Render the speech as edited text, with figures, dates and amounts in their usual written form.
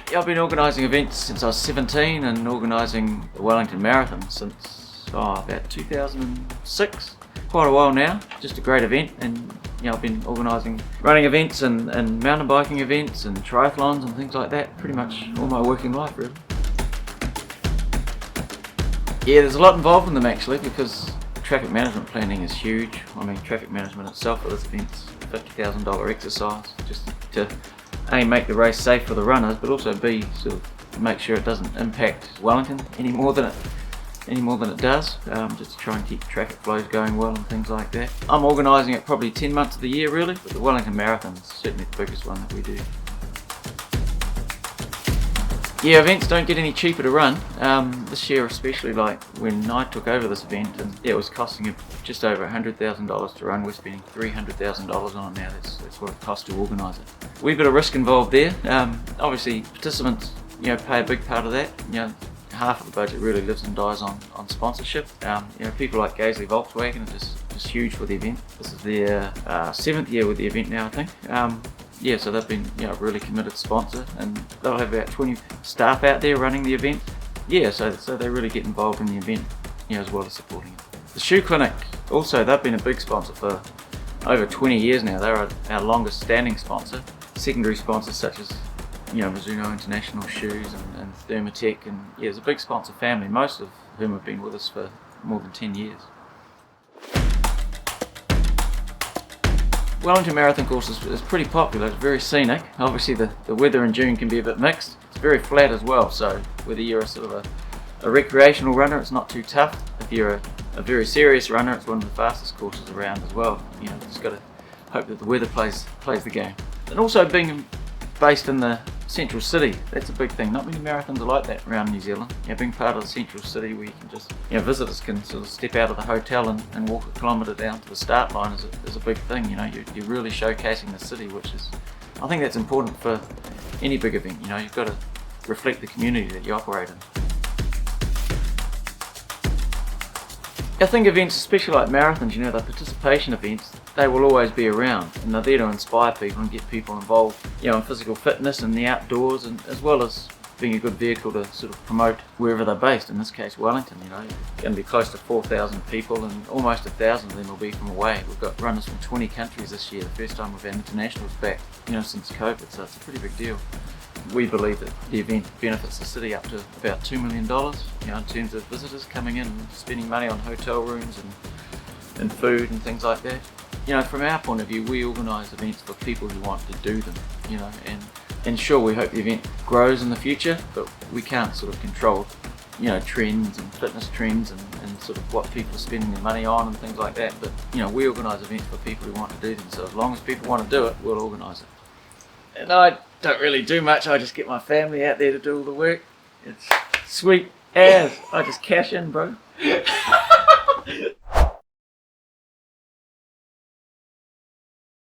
Yeah, I've been organising events since I was 17 and organising the Wellington Marathon since about 2006. Quite a while now, just a great event, and I've been organising running events and mountain biking events and triathlons and things like that pretty much all my working life really. Yeah, there's a lot involved in them actually because traffic management planning is huge. I mean, traffic management itself for this event's a $50,000 exercise just to A, make the race safe for the runners, but also B, sort of make sure it doesn't impact Wellington any more than it does, just to try and keep traffic flows going well and things like that. I'm organising it probably 10 months of the year really, but the Wellington Marathon is certainly the biggest one that we do. Yeah, events don't get any cheaper to run. This year especially, like when I took over this event, and it was costing just over $100,000 to run. We're spending $300,000 on it now. That's what it costs to organise it. We've got a risk involved there. Obviously participants pay a big part of that. Half of the budget really lives and dies on sponsorship. People like Gazley, Volkswagen are just huge for the event. This is their 7th year with the event now, I think. So they've been a really committed sponsor, and they'll have about 20 staff out there running the event. So they really get involved in the event, as well as supporting it. The Shoe Clinic, also, they've been a big sponsor for over 20 years now. They're our longest standing sponsor. Secondary sponsors such as Mizuno International Shoes and Thermatech, and it's a big sponsor family, most of whom have been with us for more than 10 years. Wellington Marathon course is pretty popular. It's very scenic. Obviously the weather in June can be a bit mixed. It's very flat as well, so whether you're a sort of a recreational runner, it's not too tough. If you're a very serious runner, it's one of the fastest courses around as well. Just got to hope that the weather plays the game. And also being based in the central city, that's a big thing. Not many marathons are like that around New Zealand. Being part of the central city where you can just, visitors can sort of step out of the hotel and walk a kilometre down to the start line is a big thing. You're really showcasing the city, which is, I think that's important for any big event. You've got to reflect the community that you operate in. I think events, especially like marathons, the participation events, they will always be around, and they're there to inspire people and get people involved, in physical fitness and the outdoors, and as well as being a good vehicle to sort of promote wherever they're based. In this case, Wellington. Going to be close to 4,000 people, and almost 1,000 of them will be from away. We've got runners from 20 countries this year. The first time we've had internationals back, since COVID. So it's a pretty big deal. We believe that the event benefits the city up to about $2 million, in terms of visitors coming in and spending money on hotel rooms and food and things like that. From our point of view, we organise events for people who want to do them, and sure, we hope the event grows in the future, but we can't sort of control, trends and fitness trends and sort of what people are spending their money on and things like that. But, we organise events for people who want to do them, so as long as people want to do it, we'll organise it. And I don't really do much, I just get my family out there to do all the work. It's sweet as, I just cash in, bro.